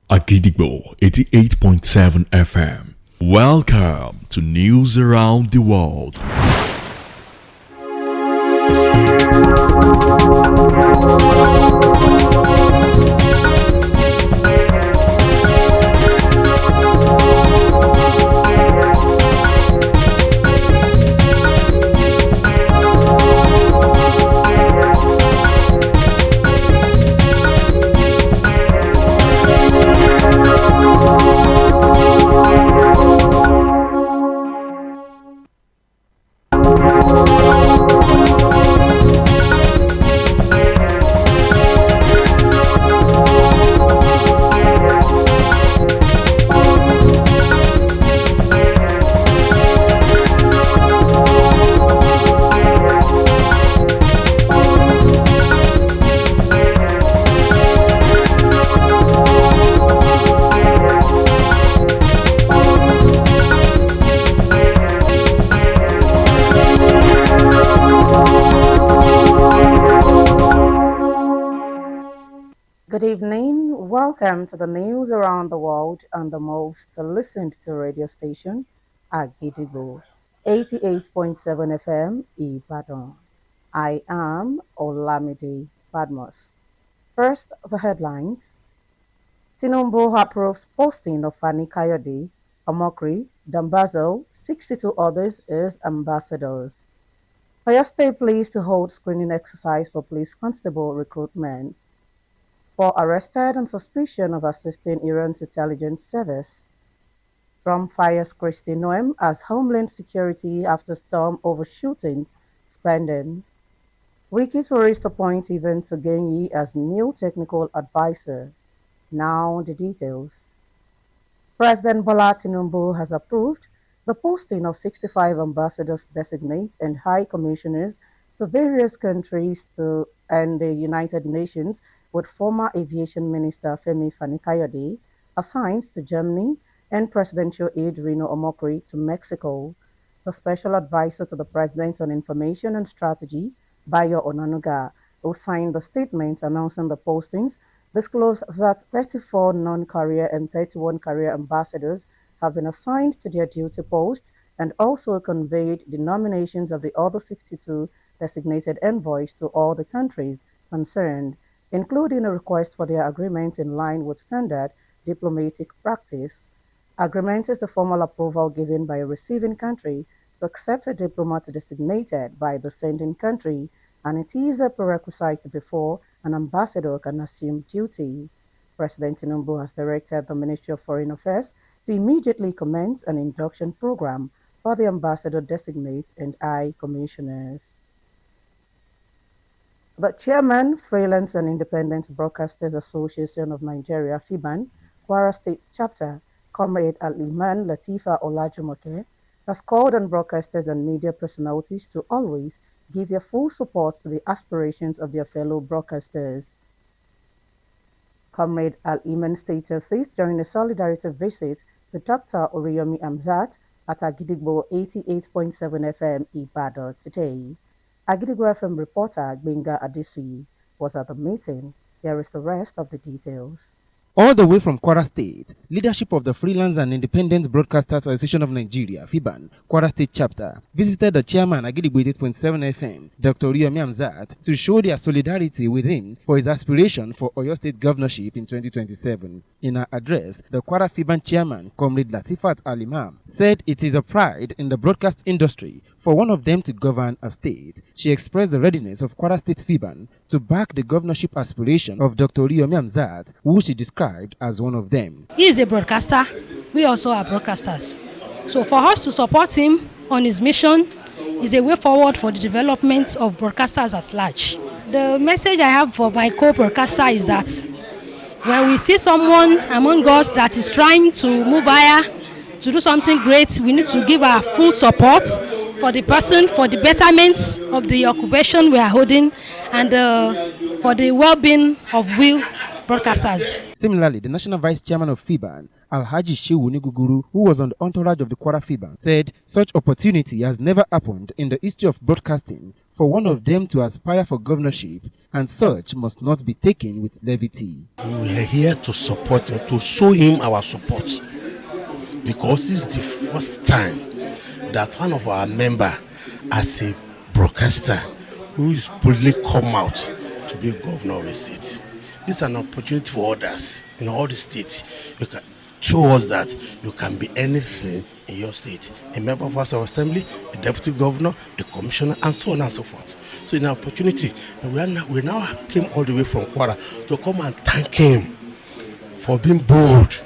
Agidigbo 88.7 FM. Welcome to News Around the World. Good evening. Welcome to the news around the world on the most listened to radio station, Agidigbo 88.7 FM, Ibadan. I am Olamide Badmus. First, the headlines. Tinubu approves posting of Fani Kayode, Omokri, Dambazo, 62 others as ambassadors. Oyo State pleased to hold screening exercise for police constable recruitment. For arrested on suspicion of assisting Iran's intelligence service. Trump fires Kristi Noem as Homeland Security after storm over shootings spending. Wiki tourist appoints Evans Ogenyi as new technical advisor. Now the details. President Bola Tinubu has approved the posting of 65 ambassadors designates and high commissioners to various countries and the United Nations, with former Aviation Minister Femi Fani-Kayode assigned to Germany and Presidential aide Rino Omokri to Mexico. The Special Advisor to the President on Information and Strategy, Bayo Onanuga, who signed the statement announcing the postings, disclosed that 34 non-career and 31 career ambassadors have been assigned to their duty post, and also conveyed the nominations of the other 62 designated envoys to all the countries concerned, including a request for their agreement in line with standard diplomatic practice. Agreement is the formal approval given by a receiving country to accept a diplomat designated by the sending country, and it is a prerequisite before an ambassador can assume duty. President Tinubu has directed the Ministry of Foreign Affairs to immediately commence an induction program for the ambassador designate and high commissioners. The chairman, Freelance and Independent Broadcasters Association of Nigeria, FIBAN, Kwara State Chapter, Comrade Al-Iman Latifa Olajumoke, has called on broadcasters and media personalities to always give their full support to the aspirations of their fellow broadcasters. Comrade Al-Iman stated this during a solidarity visit to Dr. Oriyomi Amzat at Agidigbo 88.7 FM Ibadan today. Agidigbo FM reporter Gbenga Adesuyi was at the meeting. Here is the rest of the details. All the way from Kwara State, leadership of the Freelance and Independent Broadcasters Association of Nigeria, FIBAN, Kwara State Chapter, visited the chairman Agidigbo 88.7 FM, Dr. Oriyomi Amzat, to show their solidarity with him for his aspiration for Oyo State governorship in 2027. In her address, the Kwara FIBAN chairman, Comrade Latifat Al-Imam, said it is a pride in the broadcast industry for one of them to govern a state. She expressed the readiness of Kwara State FIBAN to back the governorship aspiration of Dr. Oriyomi Amzat, who she described as one of them. He is a broadcaster. We also are broadcasters. So for us to support him on his mission is a way forward for the development of broadcasters at large. The message I have for my co-broadcaster is that when we see someone among us that is trying to move higher, to do something great, we need to give our full support for the person, for the betterment of the occupation we are holding, and for the well-being of we broadcasters. Similarly, the National Vice Chairman of FIBAN, Alhaji Shehu Niguguru, who was on the entourage of the Kwara FIBAN, said such opportunity has never happened in the history of broadcasting for one of them to aspire for governorship and such must not be taken with levity. We are here to support him, to show him our support, because this is the first time that one of our member, as a broadcaster, who is boldly come out to be governor of a state. This is an opportunity for others in all the states. You can show us that you can be anything in your state: a member of House of Assembly, a deputy governor, a commissioner, and so on and so forth. So in an opportunity, we now came all the way from Kwara to come and thank him for being bold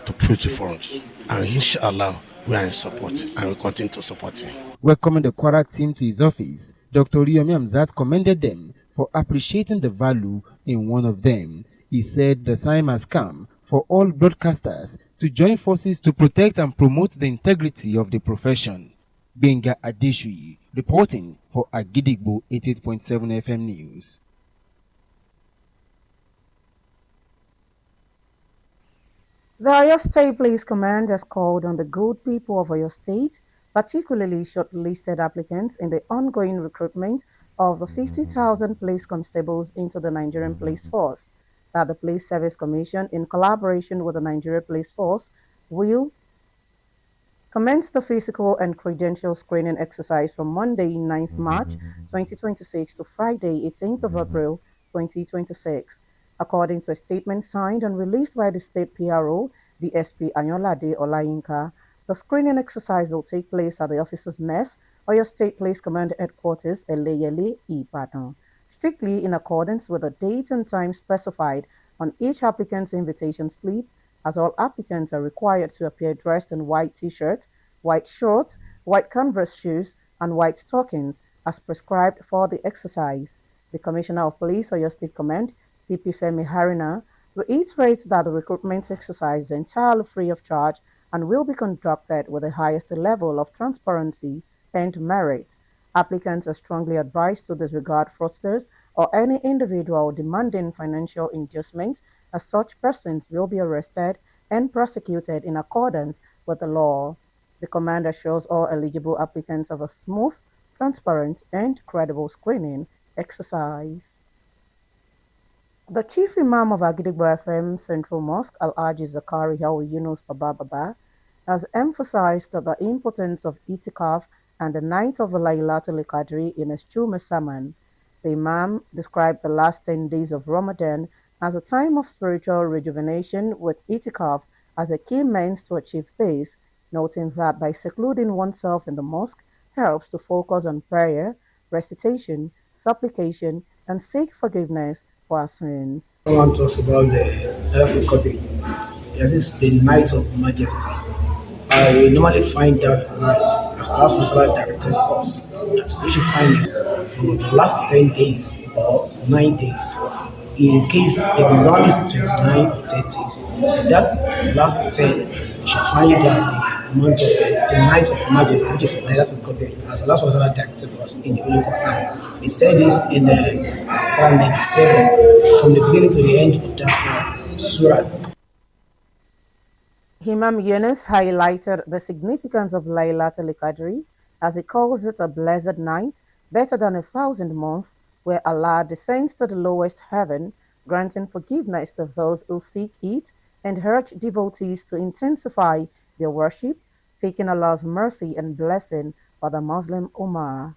to preach the front. And inshallah, we are in support and we continue to support him. Welcoming the Kwara team to his office, Dr. Iroyin Pelu commended them for appreciating the value in one of them. He said the time has come for all broadcasters to join forces to protect and promote the integrity of the profession. Benga Adeshuyi, reporting for Agidigbo 88.7 FM News. The Oyo State Police Command has called on the good people of Oyo State, particularly shortlisted applicants in the ongoing recruitment of the 50,000 police constables into the Nigerian Police Force, that the Police Service Commission, in collaboration with the Nigerian Police Force, will commence the physical and credential screening exercise from Monday, 9th March 2026 to Friday, 18th of April 2026. According to a statement signed and released by the State PRO, DSP Anyolade Olayinka, the screening exercise will take place at the Officers' Mess, Oyo State Police Command Headquarters, Eleyele, Ibadan, strictly in accordance with the date and time specified on each applicant's invitation slip, as all applicants are required to appear dressed in white t-shirts, white shorts, white canvas shoes, and white stockings as prescribed for the exercise. The Commissioner of Police, Oyo State Command, CP Femi Harina, reiterates that the recruitment exercise is entirely free of charge and will be conducted with the highest level of transparency and merit. Applicants are strongly advised to disregard fraudsters or any individual demanding financial inducements, as such persons will be arrested and prosecuted in accordance with the law. The command assures all eligible applicants of a smooth, transparent, and credible screening exercise. The Chief Imam of Agidigbo FM Central Mosque, Al-Haji Zakari Yunus Baba, has emphasized the importance of itikaf and the night of Laylatul Qadr in his Jummah sermon. The Imam described the last 10 days of Ramadan as a time of spiritual rejuvenation, with itikaf as a key means to achieve this, noting that by secluding oneself in the mosque helps to focus on prayer, recitation, supplication, and seek forgiveness for our sins. Someone talks about the Laylatul Qadr. This is the night of majesty. We normally find that night as Allah SWT directed us that we should find it. So the last 10 days or 9 days, in case the Ramadan is 29 or 30, so that's the last 10. We should find that the month of the night of majesty, which is Laylatul Qadr, as Allah SWT directed us in the Holy Quran. He said this in Quran 97, from the beginning to the end of that surah. Imam Yunus highlighted the significance of Laylatul Qadr, as he calls it a blessed night, better than 1,000 months, where Allah descends to the lowest heaven, granting forgiveness to those who seek it, and urge devotees to intensify their worship, seeking Allah's mercy and blessing for the Muslim Ummah.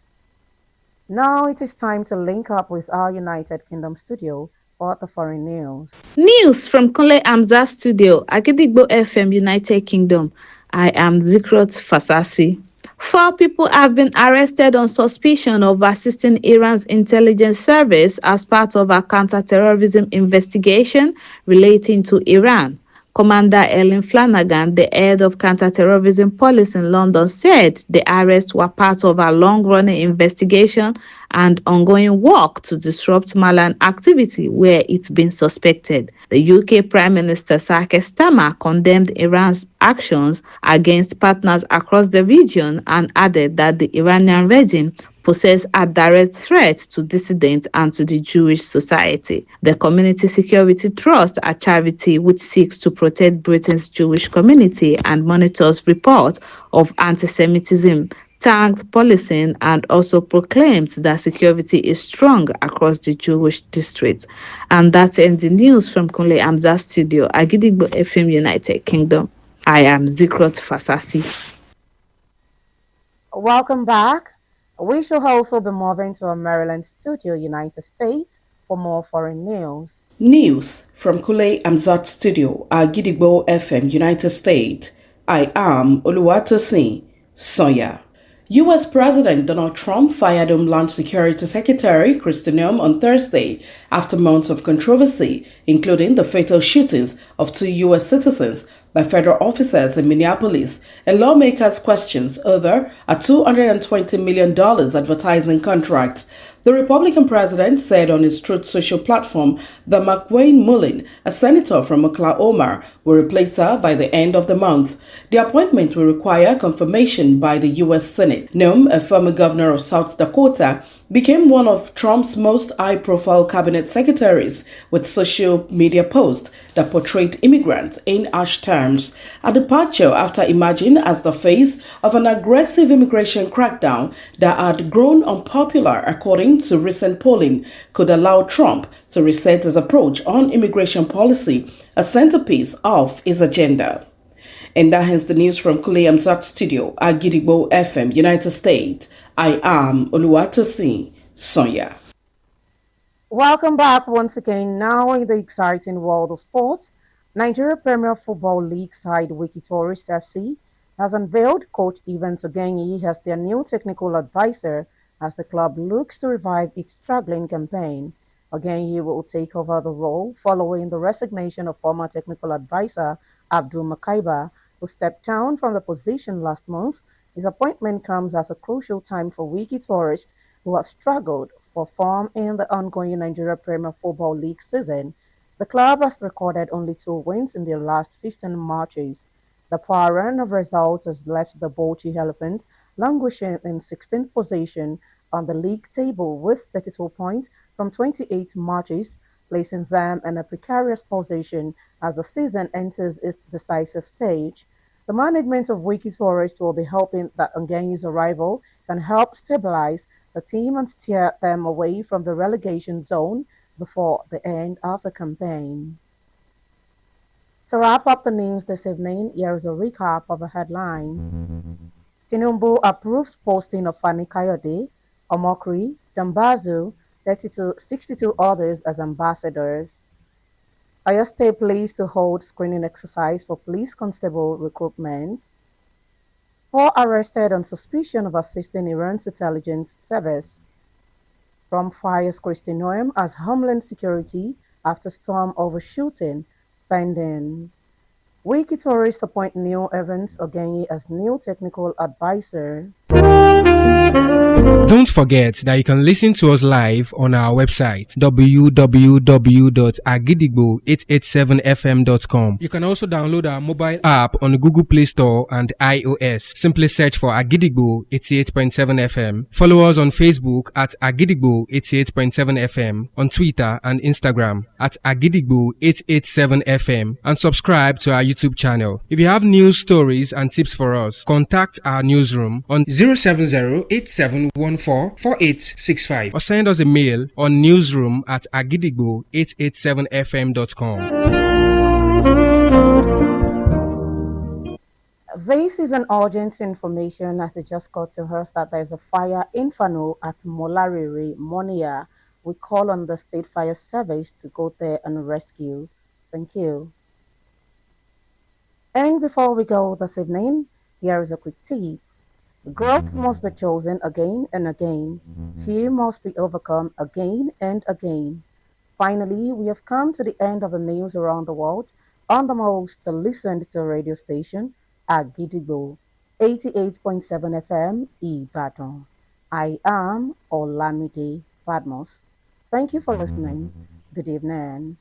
Now it is time to link up with our United Kingdom studio for the foreign news. News from Kunle Amza Studio, Agidigbo FM, United Kingdom. I am Zikrot Fasasi. 4 people have been arrested on suspicion of assisting Iran's intelligence service as part of a counter-terrorism investigation relating to Iran. Commander Ellen Flanagan, the head of counter-terrorism police in London, said the arrests were part of a long-running investigation and ongoing work to disrupt Malan activity where it's been suspected. The UK Prime Minister Sir Keir Starmer condemned Iran's actions against partners across the region and added that the Iranian regime poses a direct threat to dissidents and to the Jewish society. The Community Security Trust, a charity which seeks to protect Britain's Jewish community and monitors reports of anti-Semitism, thanked policing, and also proclaimed that security is strong across the Jewish districts. And that ends the news from Kunle Amza Studio, Agidigbo FM, United Kingdom. I am Zikrot Fasasi. Welcome back. We shall also be moving to our Maryland studio, United States, for more foreign news. News from Kule Amzat Studio, Gidigbo FM, United States. I am Oluwatosin Soya. U.S. President Donald Trump fired Homeland Security Secretary Kristi Noem on Thursday after months of controversy, including the fatal shootings of 2 U.S. citizens by federal officers in Minneapolis and lawmakers' questions over a $220 million advertising contract. The Republican president said on his Truth Social platform that McWayne Mullin, a senator from Oklahoma, will replace her by the end of the month. The appointment will require confirmation by the U.S. Senate. Noem, a former governor of South Dakota, became one of Trump's most high-profile cabinet secretaries, with social media posts that portrayed immigrants in harsh terms. A departure after emerging as the face of an aggressive immigration crackdown that had grown unpopular according to recent polling could allow Trump to reset his approach on immigration policy, a centerpiece of his agenda. And that ends the news from Kule Amzat Studio at Gidigbo FM, United States. I am Oluwatosin Sonya. Welcome back once again. Now in the exciting world of sports, Nigeria Premier Football League side Wiki Tourist FC has unveiled coach Evans Ogenyi as their new technical advisor as the club looks to revive its struggling campaign. Ogenyi will take over the role following the resignation of former technical advisor Abdul Makaiba, who stepped down from the position last month. His appointment comes at a crucial time for Wiki Tourists, who have struggled for form in the ongoing Nigeria Premier Football League season. The club has recorded only 2 wins in their last 15 matches. The power run of results has left the Bauchi Elephants languishing in 16th position on the league table with 32 points from 28 matches, placing them in a precarious position as the season enters its decisive stage. The management of Wiki Forest will be hoping that Ngenyi's arrival can help stabilize the team and steer them away from the relegation zone before the end of the campaign. To wrap up the news this evening, here is a recap of the headlines. Tinubu approves posting of Fani Kayode, Omokri, Dambazu, 62 others as ambassadors. Oyo State pleased to hold screening exercise for police constable recruitment. 4 arrested on suspicion of assisting Iran's intelligence service. Trump fires Kristi Noem as Homeland Security after storm over shooting spending. Wiki tourists appoint Neil Evans Ogenyi as new technical advisor. Don't forget that you can listen to us live on our website www.agidigbo887fm.com. You can also download our mobile app on the Google Play Store and iOS. Simply search for Agidigbo 88.7 FM. Follow us on Facebook at Agidigbo 88.7 FM, on Twitter and Instagram at Agidigbo 887 FM, and subscribe to our YouTube channel. If you have news stories and tips for us, contact our newsroom on 070-8714-4865 or send us a mail on newsroom@agidigbo887fm.com. This is an urgent information as it just got to us that there is a fire inferno at Molariri, Monia. We call on the State Fire Service to go there and rescue. Thank you. And before we go this evening, here is a quick tip. Growth must be chosen again and again. Fear must be overcome again and again. Finally, we have come to the end of the news around the world on the most listened to radio station, Agidigbo, 88.7 FM, Ibadan. I am Olamide Badmos. Thank you for listening. Good evening.